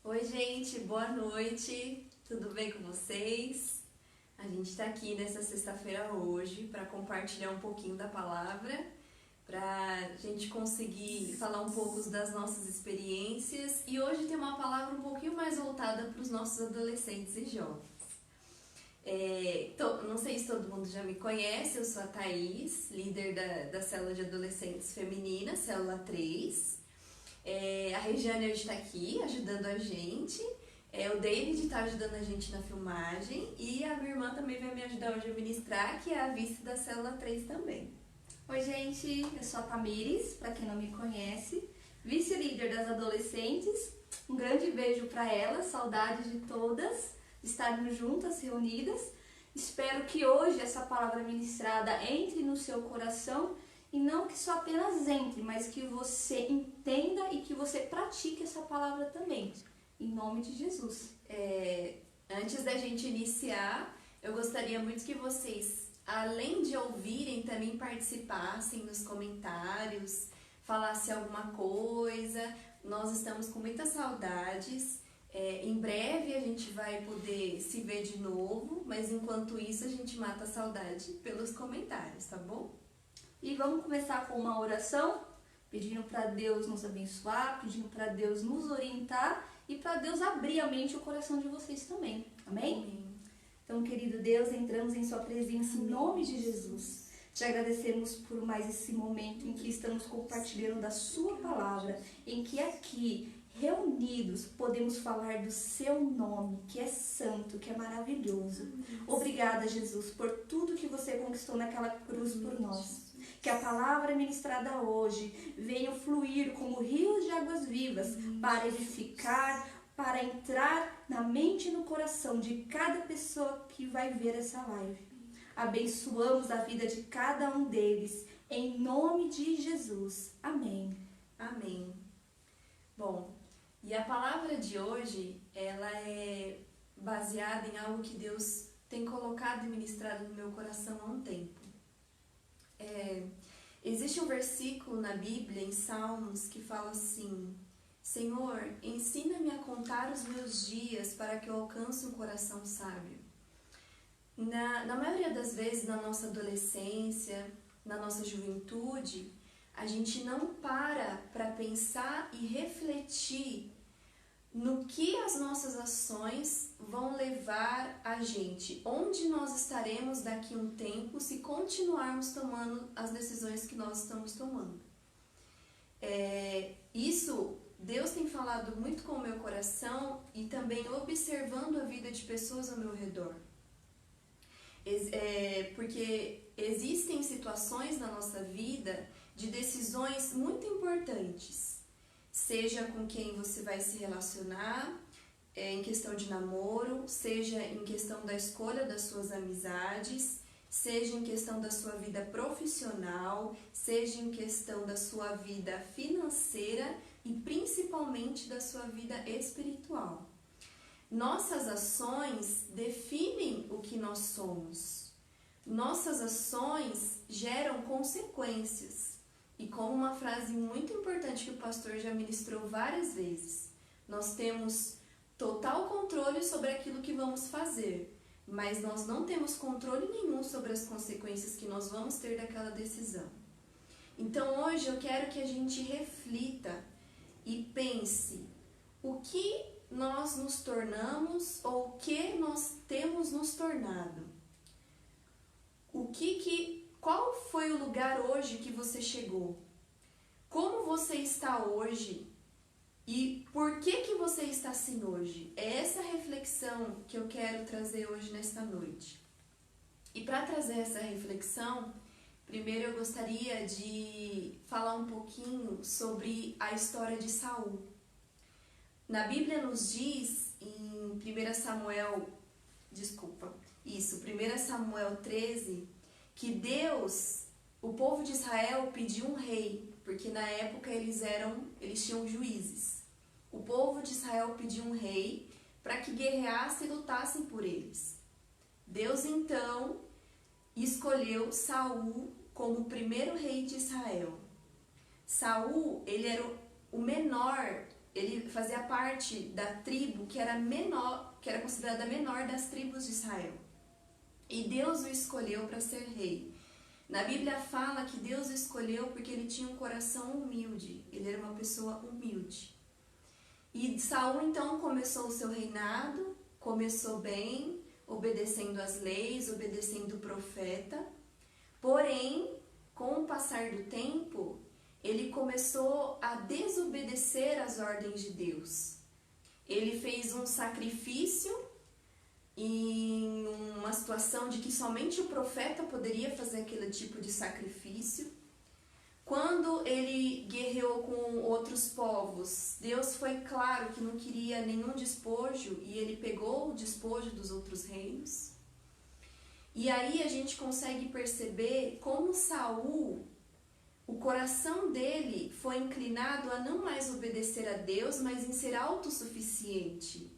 Oi, gente, boa noite, tudo bem com vocês? A gente está aqui nessa sexta-feira hoje para compartilhar um pouquinho da palavra, para a gente conseguir falar um pouco das nossas experiências e hoje tem uma palavra um pouquinho mais voltada para os nossos adolescentes e jovens. Não sei se todo mundo já me conhece, eu sou a Thaís, líder da célula de adolescentes feminina, célula 3. A Regiane hoje está aqui ajudando a gente, o David está ajudando a gente na filmagem e a minha irmã também vai me ajudar hoje a ministrar, que é a vice da célula 3 também. Oi, gente, eu sou a Tamires, para quem não me conhece, vice-líder das adolescentes. Um grande beijo para elas, saudades de todas, estarmos juntas, reunidas. Espero que hoje essa palavra ministrada entre no seu coração e não que só apenas entre, mas que você entenda e que você pratique essa palavra também, em nome de Jesus. Antes da gente iniciar, eu gostaria muito que vocês, além de ouvirem, também participassem nos comentários, falassem alguma coisa. Nós estamos com muitas saudades. Em breve a gente vai poder se ver de novo, mas enquanto isso a gente mata a saudade pelos comentários, tá bom? E vamos começar com uma oração, pedindo para Deus nos abençoar, pedindo para Deus nos orientar e para Deus abrir a mente e o coração de vocês também. Amém? Amém. Então, querido Deus, entramos em sua presença em nome de Jesus. Te agradecemos por mais esse momento em que estamos compartilhando da sua palavra, em que aqui, reunidos, podemos falar do seu nome, que é santo, que é maravilhoso. Obrigada, Jesus, por tudo que você conquistou naquela cruz por nós. Que a palavra ministrada hoje venha fluir como rios de águas vivas para edificar, para entrar na mente e no coração de cada pessoa que vai ver essa live. Abençoamos a vida de cada um deles, em nome de Jesus. Amém. Amém. Bom, e a palavra de hoje, ela é baseada em algo que Deus tem colocado e ministrado no meu coração há um tempo. Existe um versículo na Bíblia, em Salmos, que fala assim: Senhor, ensina-me a contar os meus dias para que eu alcance um coração sábio. Na maioria das vezes, na nossa adolescência, na nossa juventude, a gente não para pensar e refletir no que as nossas ações vão levar a gente, onde nós estaremos daqui a um tempo se continuarmos tomando as decisões que nós estamos tomando. Isso Deus tem falado muito com o meu coração e também observando a vida de pessoas ao meu redor. Porque existem situações na nossa vida de decisões muito importantes. Seja com quem você vai se relacionar, em questão de namoro, seja em questão da escolha das suas amizades, seja em questão da sua vida profissional, seja em questão da sua vida financeira e principalmente da sua vida espiritual. Nossas ações definem o que nós somos. Nossas ações geram consequências. E como uma frase muito importante que o pastor já ministrou várias vezes, nós temos total controle sobre aquilo que vamos fazer, mas nós não temos controle nenhum sobre as consequências que nós vamos ter daquela decisão. Então hoje eu quero que a gente reflita e pense o que nós nos tornamos ou o que nós temos nos tornado. Qual foi o lugar hoje que você chegou? Como você está hoje? E por que você está assim hoje? É essa reflexão que eu quero trazer hoje nesta noite. E para trazer essa reflexão, primeiro eu gostaria de falar um pouquinho sobre a história de Saul. Na Bíblia nos diz em 1 Samuel 13, que o povo de Israel pediu um rei, porque na época eles tinham juízes. O povo de Israel pediu um rei para que guerreasse e lutassem por eles. Deus então escolheu Saul como o primeiro rei de Israel. Saul, ele era o menor ele fazia parte da tribo que era menor, que era considerada a menor das tribos de Israel. E Deus o escolheu para ser rei. Na Bíblia fala que Deus o escolheu porque ele tinha um coração humilde, ele era uma pessoa humilde. E Saul então começou o seu reinado, começou bem, obedecendo às leis, obedecendo o profeta. Porém, com o passar do tempo, ele começou a desobedecer às ordens de Deus. Ele fez um sacrifício em uma situação de que somente o profeta poderia fazer aquele tipo de sacrifício. Quando ele guerreou com outros povos, Deus foi claro que não queria nenhum despojo e ele pegou o despojo dos outros reinos. E aí a gente consegue perceber como Saul, o coração dele foi inclinado a não mais obedecer a Deus, mas em ser autossuficiente.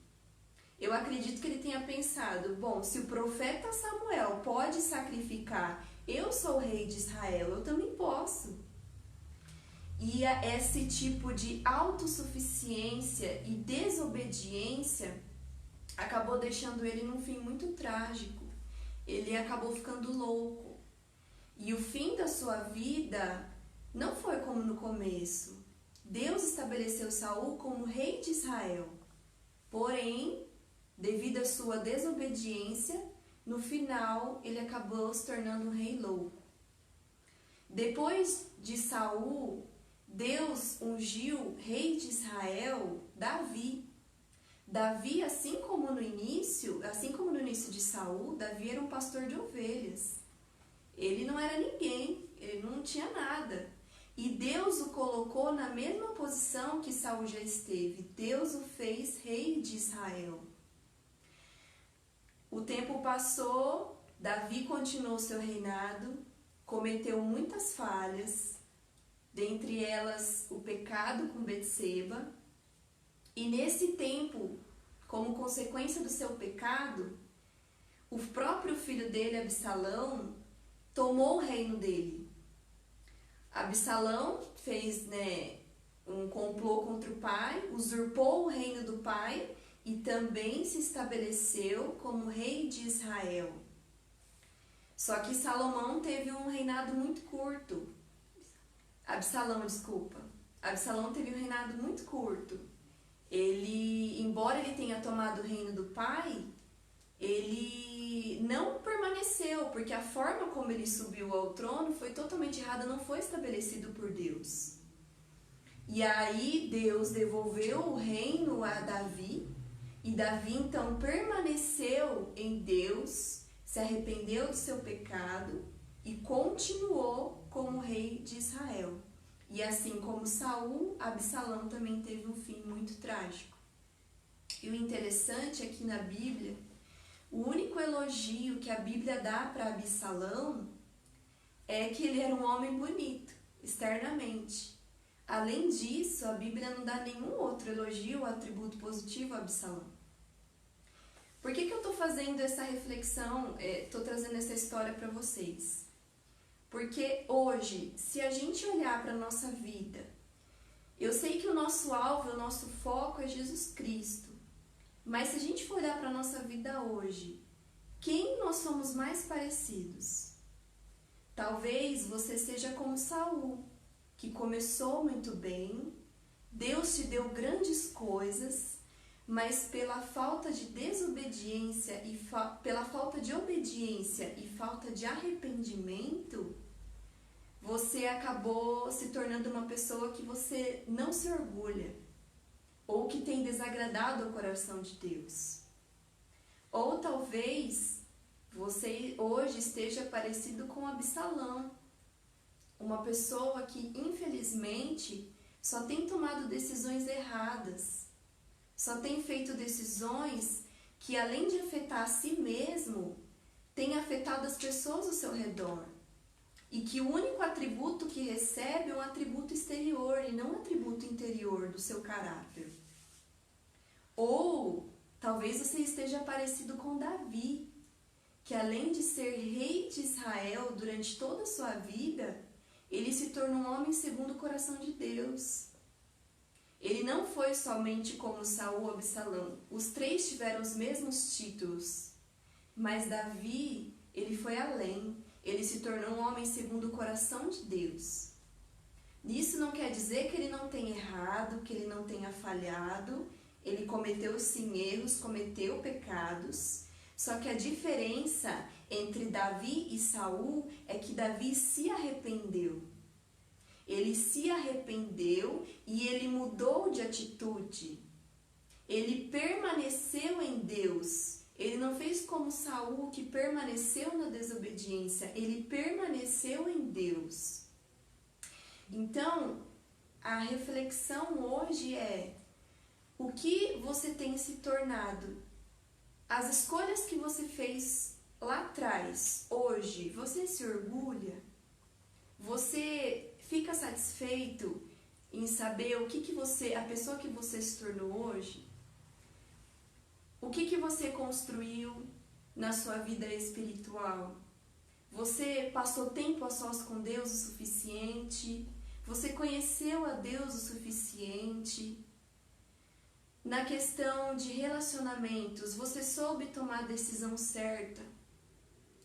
Eu acredito que ele tenha pensado, bom, se o profeta Samuel pode sacrificar, eu sou o rei de Israel, eu também posso. E esse tipo de autossuficiência e desobediência acabou deixando ele num fim muito trágico. Ele acabou ficando louco. E o fim da sua vida não foi como no começo. Deus estabeleceu Saul como rei de Israel. Porém, devido à sua desobediência, no final ele acabou se tornando um rei louco. Depois de Saul, Deus ungiu rei de Israel, Davi. Davi, assim como no início de Saul, Davi era um pastor de ovelhas. Ele não era ninguém, ele não tinha nada. E Deus o colocou na mesma posição que Saul já esteve. Deus o fez rei de Israel. O tempo passou, Davi continuou seu reinado, cometeu muitas falhas, dentre elas o pecado com Betseba. E nesse tempo, como consequência do seu pecado, o próprio filho dele, Absalão, tomou o reino dele. Absalão fez um complô contra o pai, usurpou o reino do pai e também se estabeleceu como rei de Israel. Só que Salomão teve um reinado muito curto. Absalão teve um reinado muito curto. Ele, embora ele tenha tomado o reino do pai, ele não permaneceu, porque a forma como ele subiu ao trono foi totalmente errada, não foi estabelecido por Deus. E aí Deus devolveu o reino a Davi, e Davi então permaneceu em Deus, se arrependeu do seu pecado e continuou como rei de Israel. E assim como Saul, Absalão também teve um fim muito trágico. E o interessante é que na Bíblia, o único elogio que a Bíblia dá para Absalão é que ele era um homem bonito, externamente. Além disso, a Bíblia não dá nenhum outro elogio ou atributo positivo a Absalão. Por que eu estou fazendo essa reflexão, estou trazendo essa história para vocês? Porque hoje, se a gente olhar para a nossa vida, eu sei que o nosso alvo, o nosso foco é Jesus Cristo. Mas se a gente for olhar para a nossa vida hoje, quem nós somos mais parecidos? Talvez você seja como Saul, que começou muito bem, Deus te deu grandes coisas, mas pela falta de desobediência e pela falta de obediência e falta de arrependimento, você acabou se tornando uma pessoa que você não se orgulha, ou que tem desagradado o coração de Deus. Ou talvez você hoje esteja parecido com Absalão, uma pessoa que infelizmente só tem tomado decisões erradas, só tem feito decisões que, além de afetar a si mesmo, tem afetado as pessoas ao seu redor. E que o único atributo que recebe é um atributo exterior e não um atributo interior do seu caráter. Ou talvez você esteja parecido com Davi, que além de ser rei de Israel durante toda a sua vida, ele se tornou um homem segundo o coração de Deus. Ele não foi somente como Saul ou Absalão. Os três tiveram os mesmos títulos. Mas Davi, ele foi além. Ele se tornou um homem segundo o coração de Deus. Isso não quer dizer que ele não tenha errado, que ele não tenha falhado. Ele cometeu sim erros, cometeu pecados. Só que a diferença entre Davi e Saul é que Davi se arrependeu. Ele se arrependeu e ele mudou de atitude. Ele permaneceu em Deus. Ele não fez como Saul, que permaneceu na desobediência. Ele permaneceu em Deus. Então, a reflexão hoje é: o que você tem se tornado? As escolhas que você fez lá atrás, hoje, você se orgulha? Você fica satisfeito em saber o que você, a pessoa que você se tornou hoje? O que você construiu na sua vida espiritual? Você passou tempo a sós com Deus o suficiente? Você conheceu a Deus o suficiente? Na questão de relacionamentos, você soube tomar a decisão certa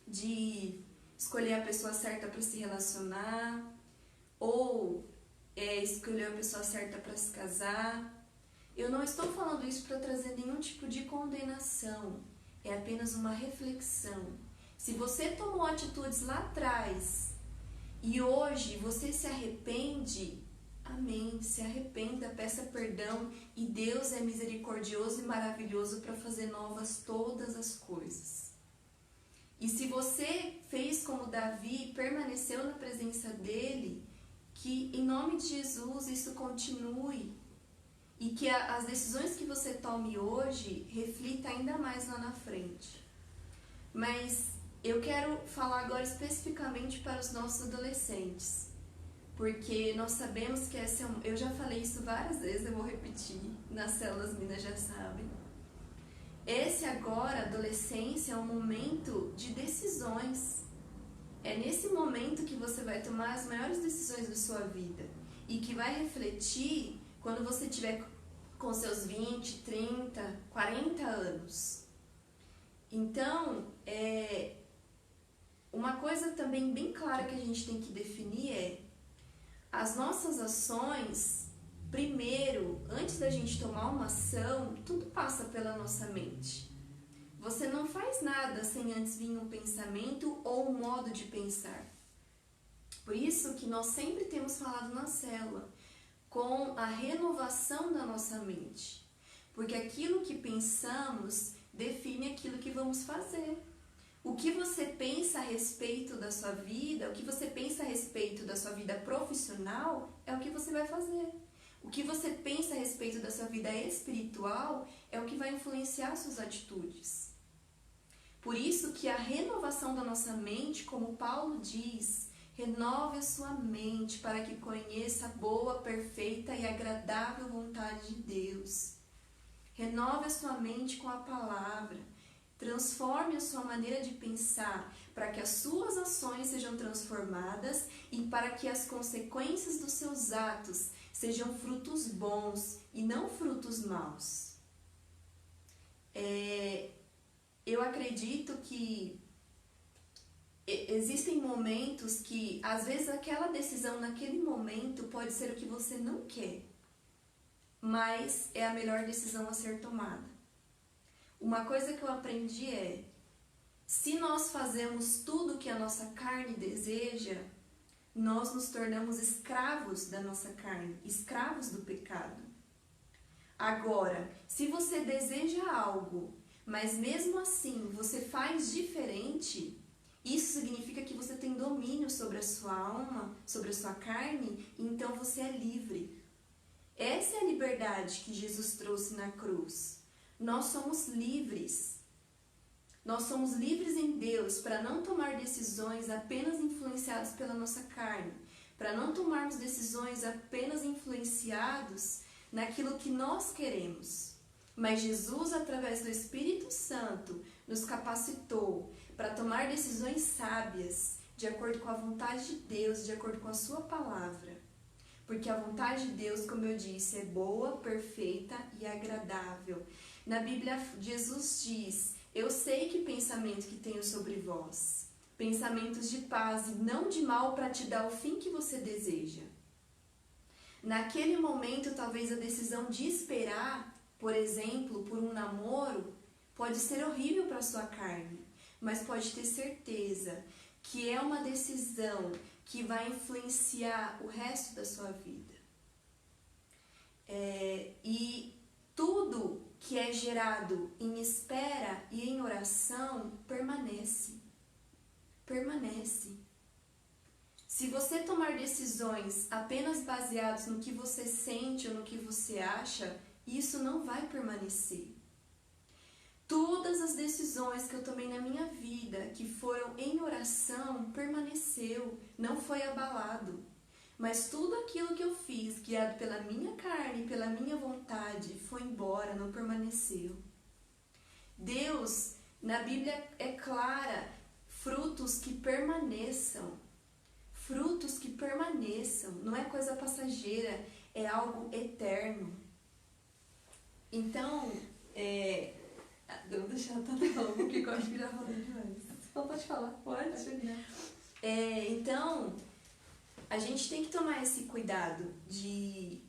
de escolher a pessoa certa para se relacionar? Ou escolher a pessoa certa para se casar? Eu não estou falando isso para trazer nenhum tipo de condenação. É apenas uma reflexão. Se você tomou atitudes lá atrás e hoje você se arrepende, amém, se arrependa, peça perdão, e Deus é misericordioso e maravilhoso para fazer novas todas as coisas. E se você fez como Davi, permaneceu na presença dele, que em nome de Jesus isso continue e que as decisões que você tome hoje reflita ainda mais lá na frente. Mas eu quero falar agora especificamente para os nossos adolescentes, porque nós sabemos que eu já falei isso várias vezes, eu vou repetir, nas células Minas já sabem. Esse agora, adolescência, é um momento de decisões. É nesse momento que você vai tomar as maiores decisões da sua vida e que vai refletir quando você tiver com seus 20, 30, 40 anos. Então, uma coisa também bem clara que a gente tem que definir é: as nossas ações, primeiro, antes da gente tomar uma ação, tudo passa pela nossa mente. Você não faz nada sem antes vir um pensamento ou um modo de pensar. Por isso que nós sempre temos falado na célula, com a renovação da nossa mente. Porque aquilo que pensamos define aquilo que vamos fazer. O que você pensa a respeito da sua vida, o que você pensa a respeito da sua vida profissional, é o que você vai fazer. O que você pensa a respeito da sua vida espiritual é o que vai influenciar suas atitudes. Por isso que a renovação da nossa mente, como Paulo diz, renove a sua mente para que conheça a boa, perfeita e agradável vontade de Deus. Renove a sua mente com a palavra. Transforme a sua maneira de pensar para que as suas ações sejam transformadas e para que as consequências dos seus atos sejam frutos bons e não frutos maus. Eu acredito que existem momentos que, às vezes, aquela decisão naquele momento pode ser o que você não quer, mas é a melhor decisão a ser tomada. Uma coisa que eu aprendi é: se nós fazemos tudo o que a nossa carne deseja, nós nos tornamos escravos da nossa carne, escravos do pecado. Agora, se você deseja algo, mas mesmo assim você faz diferente, isso significa que você tem domínio sobre a sua alma, sobre a sua carne, e então você é livre. Essa é a liberdade que Jesus trouxe na cruz. Nós somos livres. Nós somos livres em Deus para não tomar decisões apenas influenciadas pela nossa carne, para não tomarmos decisões apenas influenciados naquilo que nós queremos. Mas Jesus, através do Espírito Santo, nos capacitou para tomar decisões sábias, de acordo com a vontade de Deus, de acordo com a sua palavra. Porque a vontade de Deus, como eu disse, é boa, perfeita e agradável. Na Bíblia, Jesus diz: eu sei que pensamento que tenho sobre vós, pensamentos de paz e não de mal, para te dar o fim que você deseja. Naquele momento, talvez a decisão de esperar, por exemplo, por um namoro, pode ser horrível para a sua carne, mas pode ter certeza que é uma decisão que vai influenciar o resto da sua vida. E tudo que é gerado em espera e em oração permanece. Permanece. Se você tomar decisões apenas baseadas no que você sente ou no que você acha, isso não vai permanecer. Todas as decisões que eu tomei na minha vida, que foram em oração, permaneceu, não foi abalado. Mas tudo aquilo que eu fiz, guiado pela minha carne, pela minha vontade, foi embora, não permaneceu. Deus, na Bíblia é clara, frutos que permaneçam. Frutos que permaneçam, não é coisa passageira, é algo eterno. Então, vou deixar ela falar um pouquinho, que eu acho que já falei demais. Pode falar. Pode? Então, a gente tem que tomar esse cuidado de,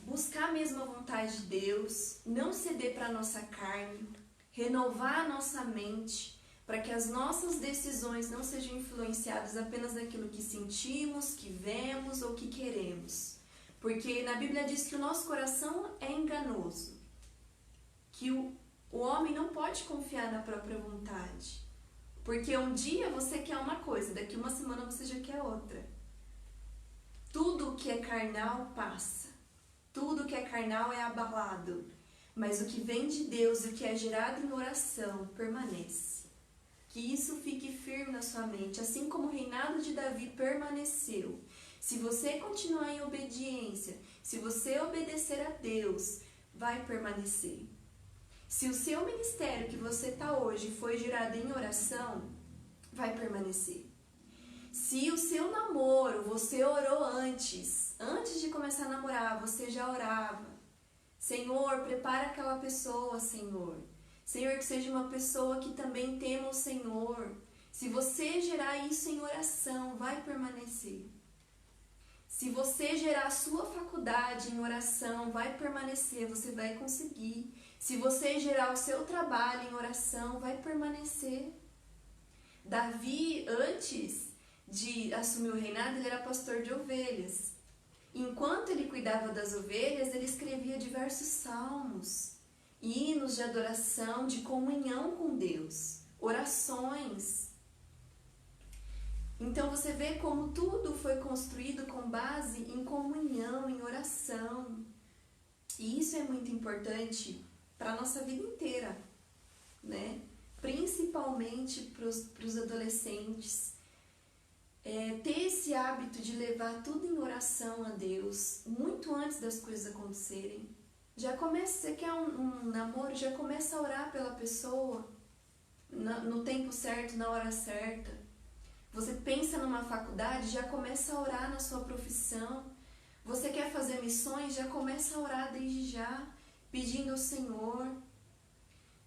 buscar mesmo a vontade de Deus, não ceder para a nossa carne, renovar a nossa mente, para que as nossas decisões não sejam influenciadas apenas daquilo que sentimos, que vemos ou que queremos. Porque na Bíblia diz que o nosso coração é enganoso, que o homem não pode confiar na própria vontade. Porque um dia você quer uma coisa, daqui uma semana você já quer outra. Tudo que é carnal passa. Tudo que é carnal é abalado. Mas o que vem de Deus e o que é gerado em oração permanece. Que isso fique firme na sua mente, assim como o reinado de Davi permaneceu. Se você continuar em obediência, se você obedecer a Deus, vai permanecer. Se o seu ministério que você está hoje foi gerado em oração, vai permanecer. Se o seu namoro, você orou antes de começar a namorar, você já orava. Senhor, prepara aquela pessoa, Senhor. Senhor, que seja uma pessoa que também tema o Senhor. Se você gerar isso em oração, vai permanecer. Se você gerar a sua faculdade em oração, vai permanecer, você vai conseguir. Se você gerar o seu trabalho em oração, vai permanecer. Davi, antes de assumir o reinado, ele era pastor de ovelhas. Enquanto ele cuidava das ovelhas, ele escrevia diversos salmos, hinos de adoração, de comunhão com Deus, orações. Então você vê como tudo foi construído com base em comunhão, em oração. E isso é muito importante para a nossa vida inteira, né? Principalmente para os adolescentes. Ter esse hábito de levar tudo em oração a Deus, muito antes das coisas acontecerem. Já começa, você quer um namoro, já começa a orar pela pessoa no tempo certo, na hora certa. Você pensa numa faculdade, já começa a orar na sua profissão. Você quer fazer missões, já começa a orar desde já, pedindo ao Senhor.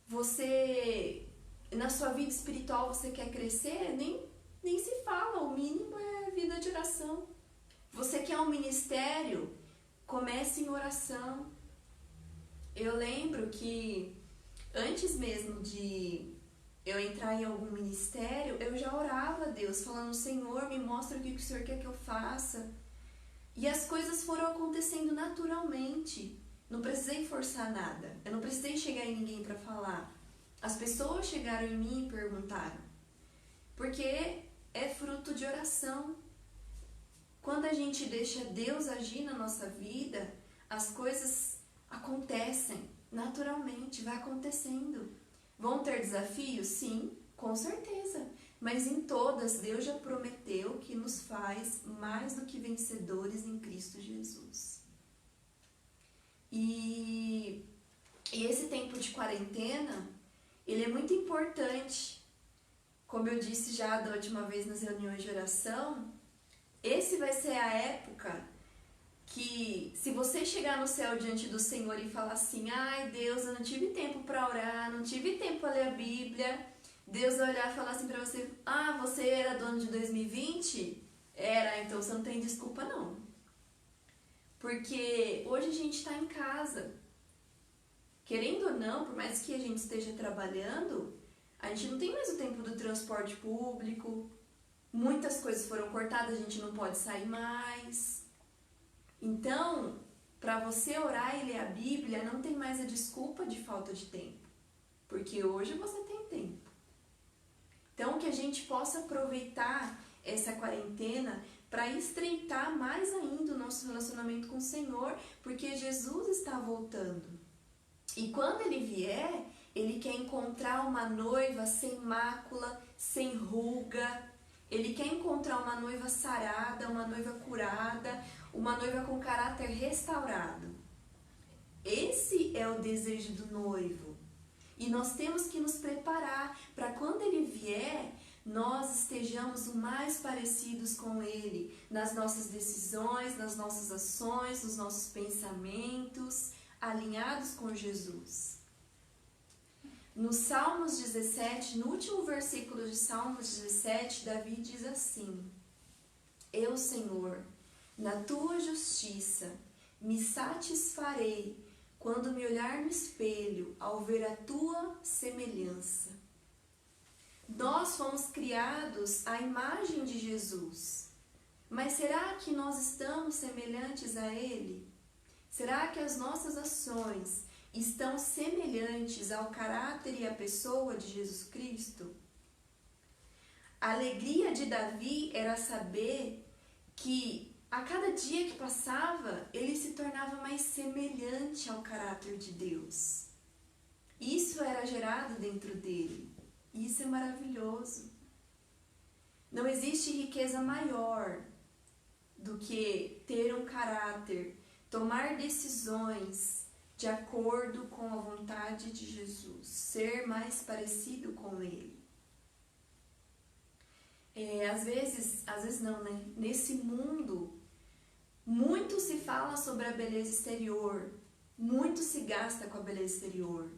Você, na sua vida espiritual, você quer crescer, nem se fala, o mínimo é vida de oração. Você quer um ministério, comece em oração. Eu lembro que antes mesmo de eu entrar em algum ministério, eu já orava a Deus, falando: Senhor, me mostra o que o Senhor quer que eu faça. E as coisas foram acontecendo naturalmente. Não precisei forçar nada. Eu não precisei chegar em ninguém para falar. As pessoas chegaram em mim e perguntaram. Porque é fruto de oração. Quando a gente deixa Deus agir na nossa vida, as coisas acontecem naturalmente, vai acontecendo. Vão ter desafios? Sim, com certeza. Mas em todas, Deus já prometeu que nos faz mais do que vencedores em Cristo Jesus. E esse tempo de quarentena, ele é muito importante. Como eu disse já da última vez nas reuniões de oração, Esse vai ser a época que, se você chegar no céu diante do Senhor e falar assim, ai Deus, eu não tive tempo para orar, não tive tempo para ler a Bíblia, Deus vai olhar e falar assim para você, ah, você era do ano de 2020? Era, então você não tem desculpa não. Porque hoje a gente está em casa. Querendo ou não, por mais que a gente esteja trabalhando, a gente não tem mais o tempo do transporte público, muitas coisas foram cortadas, a gente não pode sair mais. Então, para você orar e ler a Bíblia, não tem mais a desculpa de falta de tempo, porque hoje você tem tempo. Então, que a gente possa aproveitar essa quarentena para estreitar mais ainda o nosso relacionamento com o Senhor, porque Jesus está voltando. E quando Ele vier, Ele quer encontrar uma noiva sem mácula, sem ruga. Ele quer encontrar uma noiva sarada, uma noiva curada, uma noiva com caráter restaurado. Esse é o desejo do noivo. E nós temos que nos preparar para quando Ele vier, nós estejamos o mais parecidos com Ele, nas nossas decisões, nas nossas ações, nos nossos pensamentos, alinhados com Jesus. No Salmos 17, no último versículo de Salmos 17, Davi diz assim: Eu, Senhor, na tua justiça, me satisfarei quando me olhar no espelho ao ver a tua semelhança. Nós fomos criados à imagem de Jesus, mas será que nós estamos semelhantes a Ele? Será que as nossas ações estão semelhantes ao caráter e à pessoa de Jesus Cristo? A alegria de Davi era saber que a cada dia que passava, ele se tornava mais semelhante ao caráter de Deus. Isso era gerado dentro dele. Isso é maravilhoso. Não existe riqueza maior do que ter um caráter, tomar decisões de acordo com a vontade de Jesus, ser mais parecido com Ele. Às vezes não, né? Nesse mundo, muito se fala sobre a beleza exterior, muito se gasta com a beleza exterior,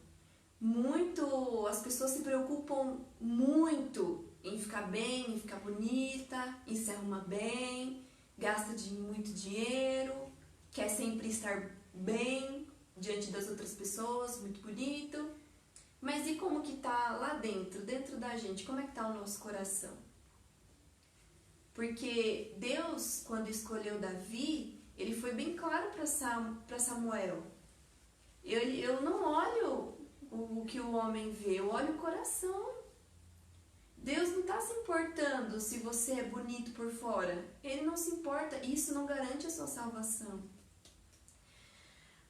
as pessoas se preocupam muito em ficar bem, em ficar bonita, em se arrumar bem, gasta muito dinheiro, quer sempre estar bem diante das outras pessoas, muito bonito. Mas e como que tá lá dentro da gente? Como é que tá o nosso coração? Porque Deus, quando escolheu Davi, Ele foi bem claro para Samuel. Eu não olho o que o homem vê, eu olho o coração. Deus não está se importando se você é bonito por fora. Ele não se importa, isso não garante a sua salvação.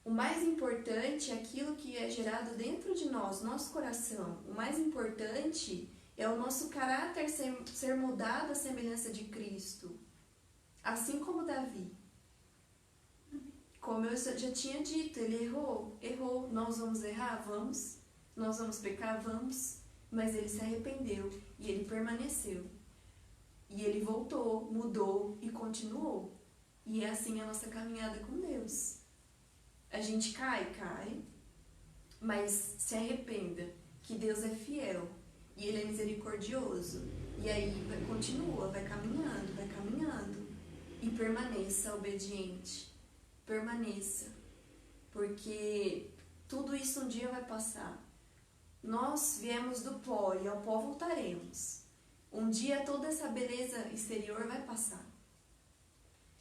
O mais importante é aquilo que é gerado dentro de nós, nosso coração. O mais importante é o nosso caráter ser mudado à semelhança de Cristo. Assim como Davi. Como eu já tinha dito, ele errou. Nós vamos errar? Vamos. Nós vamos pecar? Vamos. Mas ele se arrependeu e ele permaneceu. E ele voltou, mudou e continuou. E é assim a nossa caminhada com Deus. A gente cai, mas se arrependa, que Deus é fiel e Ele é misericordioso. E aí continua, vai caminhando e permaneça obediente. Permaneça, porque tudo isso um dia vai passar. Nós viemos do pó e ao pó voltaremos. Um dia toda essa beleza exterior vai passar.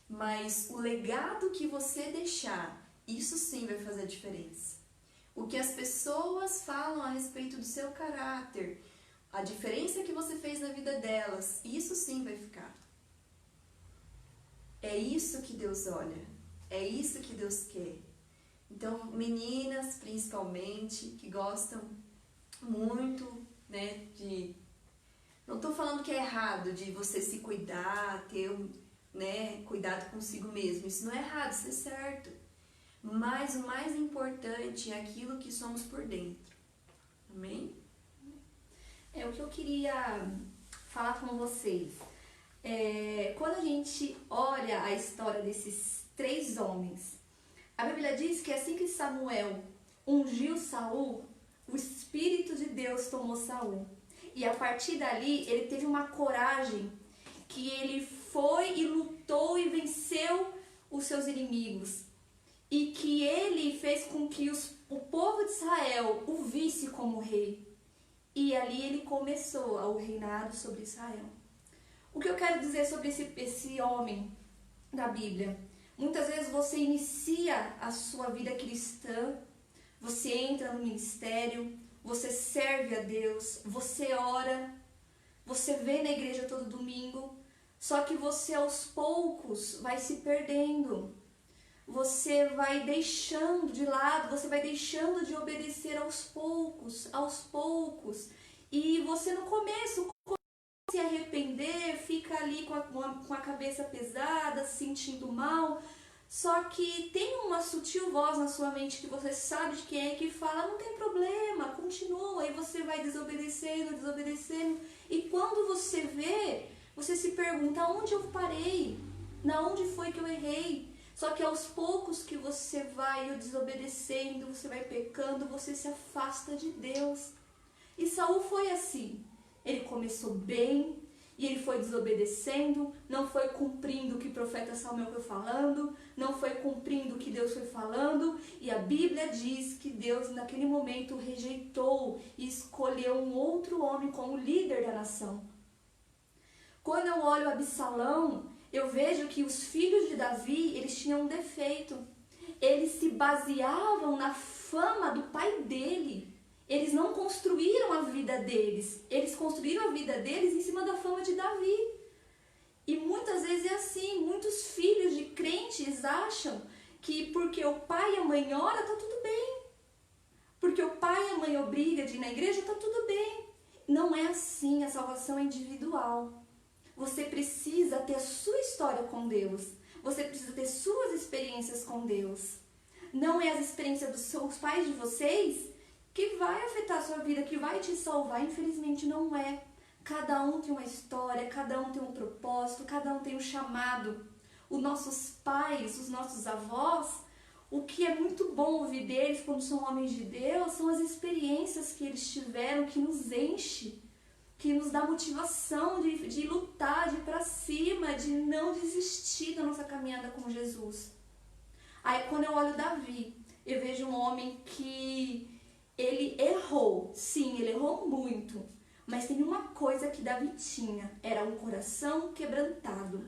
Mas o legado que você deixar, isso sim vai fazer a diferença. O que as pessoas falam a respeito do seu caráter, a diferença que você fez na vida delas, isso sim vai ficar. É isso que Deus olha, é isso que Deus quer. Então, meninas principalmente, que gostam muito, né, de... Não estou falando que é errado de você se cuidar, ter cuidado consigo mesmo. Isso não é errado, isso é certo. Mas o mais importante é aquilo que somos por dentro. Amém? O que eu queria falar com vocês. quando a gente olha a história desses 3 homens, a Bíblia diz que assim que Samuel ungiu Saul, o Espírito de Deus tomou Saul. E a partir dali, ele teve uma coragem que ele foi e lutou e venceu os seus inimigos. E que ele fez com que o povo de Israel o visse como rei. E ali ele começou o reinado sobre Israel. O que eu quero dizer sobre esse homem da Bíblia? Muitas vezes você inicia a sua vida cristã, você entra no ministério, você serve a Deus, você ora, você vem na igreja todo domingo, só que você aos poucos vai se perdendo. Você vai deixando de lado, você vai deixando de obedecer aos poucos. E você no começo se arrepender, fica ali com a cabeça pesada, se sentindo mal. Só que tem uma sutil voz na sua mente que você sabe de quem é que fala, não tem problema, continua. E você vai desobedecendo. E quando você vê, você se pergunta, onde eu parei? Na onde foi que eu errei? Só que aos poucos que você vai desobedecendo, você vai pecando, você se afasta de Deus. E Saul foi assim. Ele começou bem e ele foi desobedecendo, não foi cumprindo o que o profeta Samuel foi falando, não foi cumprindo o que Deus foi falando. E a Bíblia diz que Deus naquele momento rejeitou e escolheu um outro homem como líder da nação. Quando eu olho Absalão, eu vejo que os filhos de Davi, eles tinham um defeito. Eles se baseavam na fama do pai dele. Eles não construíram a vida deles. Eles construíram a vida deles em cima da fama de Davi. E muitas vezes é assim. Muitos filhos de crentes acham que porque o pai e a mãe oram, tá tudo bem. Porque o pai e a mãe obrigam de ir na igreja, tá tudo bem. Não é assim. A salvação é individual. Você precisa ter a sua história com Deus. Você precisa ter suas experiências com Deus. Não é as experiências dos seus pais de vocês que vai afetar a sua vida, que vai te salvar. Infelizmente não é. Cada um tem uma história, cada um tem um propósito, cada um tem um chamado. Os nossos pais, os nossos avós, o que é muito bom ouvir deles quando são homens de Deus, são as experiências que eles tiveram, que nos enche, que nos dá motivação de lutar, de ir para cima, de não desistir da nossa caminhada com Jesus. Aí quando eu olho Davi, eu vejo um homem que ele errou. Sim, ele errou muito. Mas tem uma coisa que Davi tinha, era um coração quebrantado.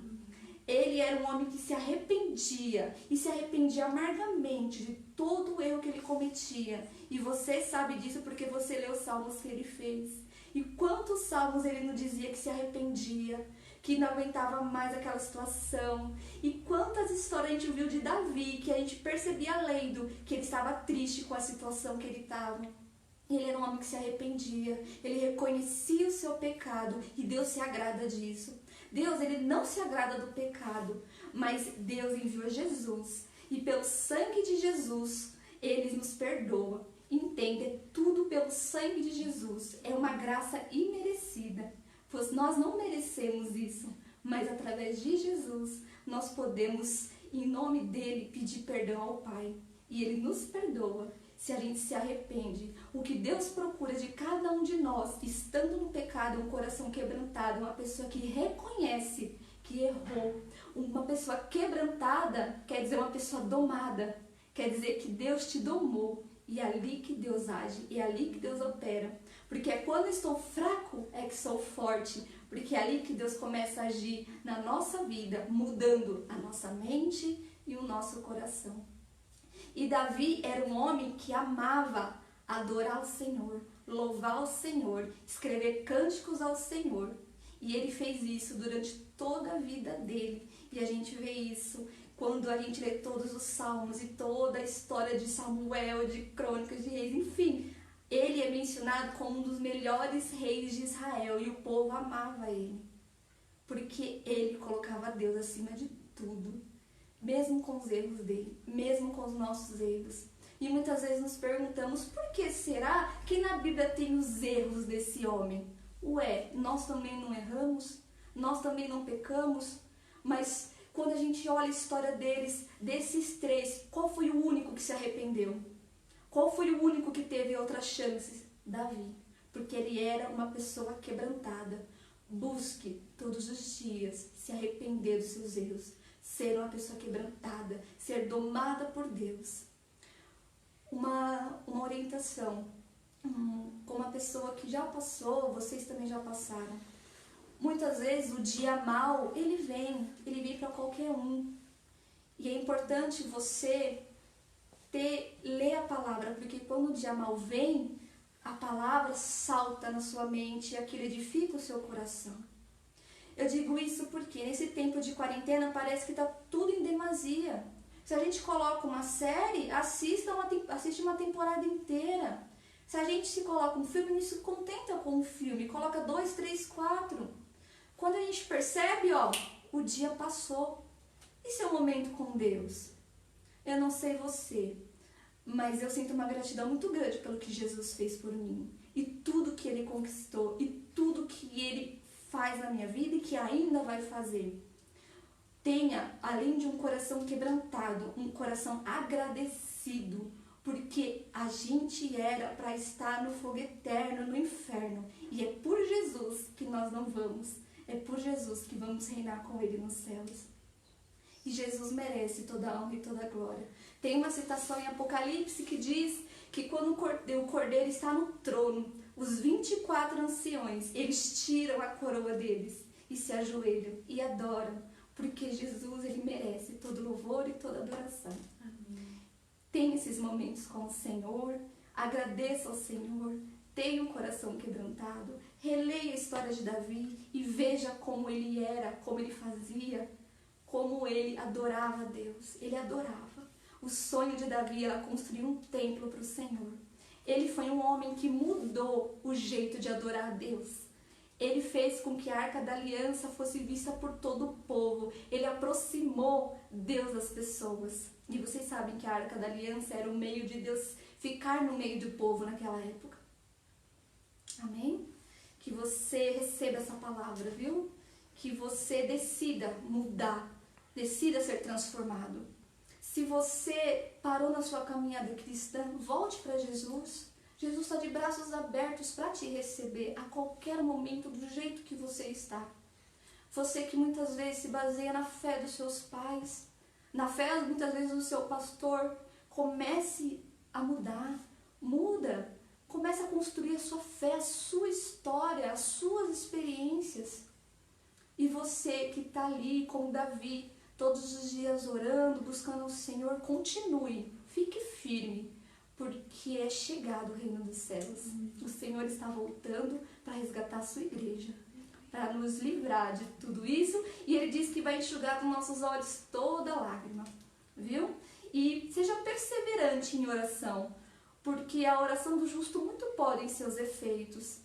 Ele era um homem que se arrependia, e se arrependia amargamente de todo o erro que ele cometia. E você sabe disso porque você leu os salmos que ele fez. E quantos salmos ele não dizia que se arrependia, que não aguentava mais aquela situação. E quantas histórias a gente viu de Davi, que a gente percebia lendo que ele estava triste com a situação que ele estava. Ele era um homem que se arrependia, ele reconhecia o seu pecado e Deus se agrada disso. Deus, ele não se agrada do pecado, mas Deus enviou Jesus. E pelo sangue de Jesus, ele nos perdoa. Entenda, é tudo pelo sangue de Jesus. É uma graça imerecida. Pois nós não merecemos isso, mas através de Jesus, nós podemos, em nome dele, pedir perdão ao Pai. E ele nos perdoa se a gente se arrepende. O que Deus procura de cada um de nós, estando no pecado, um coração quebrantado, uma pessoa que reconhece que errou. Uma pessoa quebrantada quer dizer uma pessoa domada. Quer dizer que Deus te domou. E é ali que Deus age, e é ali que Deus opera. Porque é quando estou fraco é que sou forte. Porque é ali que Deus começa a agir na nossa vida, mudando a nossa mente e o nosso coração. E Davi era um homem que amava adorar o Senhor, louvar o Senhor, escrever cânticos ao Senhor. E ele fez isso durante toda a vida dele. E a gente vê isso quando a gente lê todos os salmos e toda a história de Samuel, de Crônicas de Reis, enfim. Ele é mencionado como um dos melhores reis de Israel e o povo amava ele. Porque ele colocava Deus acima de tudo. Mesmo com os erros dele, mesmo com os nossos erros. E muitas vezes nos perguntamos, por que será que na Bíblia tem os erros desse homem? Ué, nós também não erramos? Nós também não pecamos, mas quando a gente olha a história deles, desses três, qual foi o único que se arrependeu? Qual foi o único que teve outras chances? Davi, porque ele era uma pessoa quebrantada. Busque todos os dias se arrepender dos seus erros, ser uma pessoa quebrantada, ser domada por Deus. Uma orientação, com uma pessoa que já passou, vocês também já passaram. Muitas vezes o dia mal, ele vem para qualquer um. E é importante você ler a palavra, porque quando o dia mal vem, a palavra salta na sua mente e aquilo edifica o seu coração. Eu digo isso porque nesse tempo de quarentena parece que está tudo em demasia. Se a gente coloca uma série, assiste uma temporada inteira. Se a gente se coloca um filme, não se contenta com um filme, coloca 2, 3, 4. Quando a gente percebe, o dia passou. Esse é o momento com Deus. Eu não sei você, mas eu sinto uma gratidão muito grande pelo que Jesus fez por mim. E tudo que Ele conquistou, e tudo que Ele faz na minha vida e que ainda vai fazer. Tenha, além de um coração quebrantado, um coração agradecido, porque a gente era para estar no fogo eterno, no inferno. E é por Jesus que nós não vamos. É por Jesus que vamos reinar com Ele nos céus. E Jesus merece toda a honra e toda a glória. Tem uma citação em Apocalipse que diz que quando o Cordeiro está no trono, os 24 anciões, eles tiram a coroa deles e se ajoelham e adoram, porque Jesus, Ele merece todo louvor e toda adoração. Amém. Tenha esses momentos com o Senhor, agradeça ao Senhor, tenha um coração quebrantado, releia a história de Davi e veja como ele era, como ele fazia, como ele adorava a Deus. Ele adorava. O sonho de Davi era construir um templo para o Senhor. Ele foi um homem que mudou o jeito de adorar a Deus. Ele fez com que a Arca da Aliança fosse vista por todo o povo. Ele aproximou Deus das pessoas. E vocês sabem que a Arca da Aliança era o meio de Deus ficar no meio do povo naquela época. Amém? Que você receba essa palavra, viu? Que você decida mudar, decida ser transformado. Se você parou na sua caminhada cristã, volte para Jesus. Jesus está de braços abertos para te receber a qualquer momento, do jeito que você está. Você que muitas vezes se baseia na fé dos seus pais, na fé muitas vezes do seu pastor, comece a mudar. Muda. Comece a construir a sua fé, a sua história, as suas experiências. E você que está ali como Davi, todos os dias orando, buscando o Senhor, continue, fique firme, porque é chegado o reino dos céus. O Senhor está voltando para resgatar a sua igreja, para nos livrar de tudo isso, e Ele diz que vai enxugar dos nossos olhos toda lágrima, viu? E seja perseverante em oração, porque a oração do justo muito pode em seus efeitos.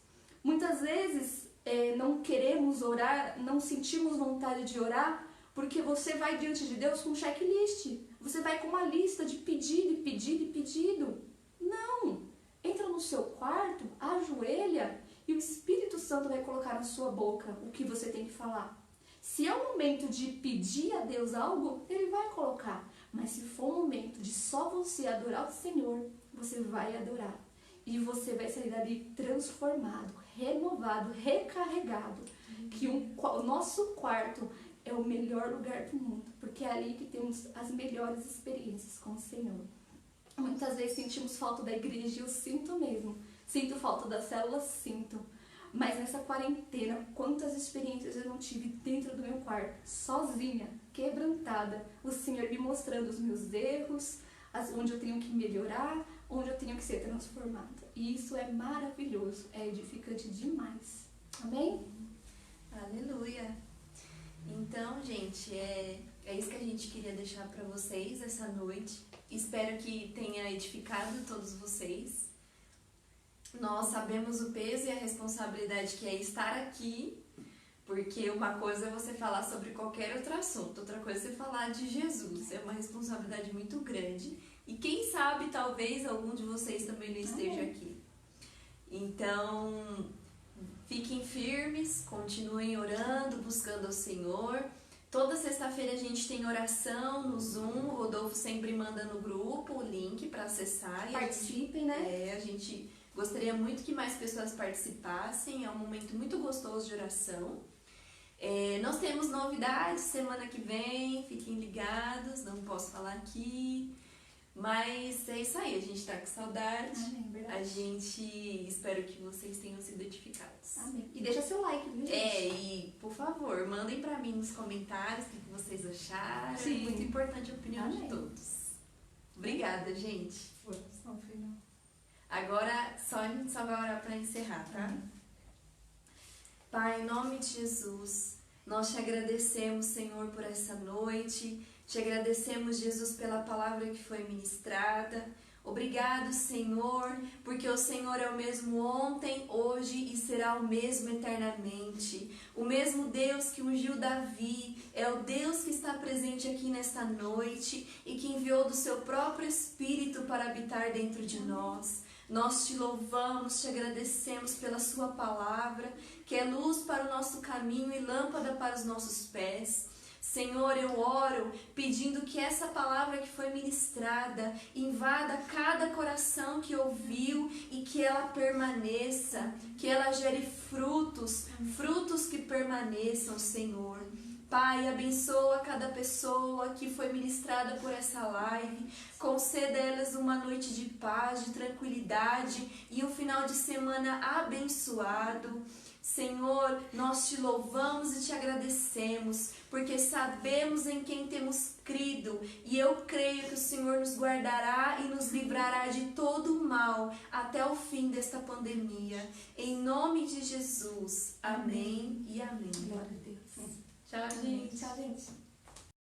Muitas vezes não queremos orar, não sentimos vontade de orar, porque você vai diante de Deus com um checklist. Você vai com uma lista de pedido e pedido e pedido. Não! Entra no seu quarto, ajoelha e o Espírito Santo vai colocar na sua boca o que você tem que falar. Se é o momento de pedir a Deus algo, Ele vai colocar. Mas se for o momento de só você adorar o Senhor, você vai adorar. E você vai sair dali transformado, renovado, recarregado. Que o nosso quarto é o melhor lugar do mundo, porque é ali que temos as melhores experiências com o Senhor. Muitas vezes sentimos falta da igreja, e eu sinto mesmo. Sinto falta da célula, sinto. Mas nessa quarentena, quantas experiências eu não tive dentro do meu quarto, sozinha, quebrantada, o Senhor me mostrando os meus erros, onde eu tenho que melhorar, onde eu tenho que ser transformada. E isso é maravilhoso, é edificante demais. Amém? Aleluia! Então, gente, é isso que a gente queria deixar para vocês essa noite. Espero que tenha edificado todos vocês. Nós sabemos o peso e a responsabilidade que é estar aqui, porque uma coisa é você falar sobre qualquer outro assunto, outra coisa é você falar de Jesus. É uma responsabilidade muito grande. E quem sabe, talvez, algum de vocês também não esteja aqui. Então, fiquem firmes. firmes, continuem orando, buscando ao Senhor. Toda sexta-feira a gente tem oração no Zoom, o Rodolfo sempre manda no grupo o link para acessar. Participem, né? A gente gostaria muito que mais pessoas participassem, é um momento muito gostoso de oração. Nós temos novidades semana que vem, fiquem ligados, não posso falar aqui. Mas é isso aí, a gente tá com saudade. Amém, a gente espero que vocês tenham sido edificados. Amém. E deixa seu like, viu, gente? E por favor, mandem pra mim nos comentários o que vocês acharam. Sim. É muito importante a opinião Amém. de todos. Obrigada, gente. Não foi não. Agora a gente só vai orar pra encerrar, tá? Amém. Pai, em nome de Jesus, nós te agradecemos, Senhor, por essa noite. Te agradecemos, Jesus, pela palavra que foi ministrada. Obrigado, Senhor, porque o Senhor é o mesmo ontem, hoje e será o mesmo eternamente. O mesmo Deus que ungiu Davi é o Deus que está presente aqui nesta noite e que enviou do seu próprio Espírito para habitar dentro de nós. Nós te louvamos, te agradecemos pela sua palavra, que é luz para o nosso caminho e lâmpada para os nossos pés. Senhor, eu oro pedindo que essa palavra que foi ministrada invada cada coração que ouviu e que ela permaneça, que ela gere frutos, frutos que permaneçam, Senhor. Pai, abençoa cada pessoa que foi ministrada por essa live, conceda a elas uma noite de paz, de tranquilidade e um final de semana abençoado. Senhor, nós te louvamos e te agradecemos, porque sabemos em quem temos crido, e eu creio que o Senhor nos guardará e nos livrará de todo o mal até o fim desta pandemia. Em nome de Jesus, amém e amém. Glória a Deus. Tchau, gente. Tchau, gente.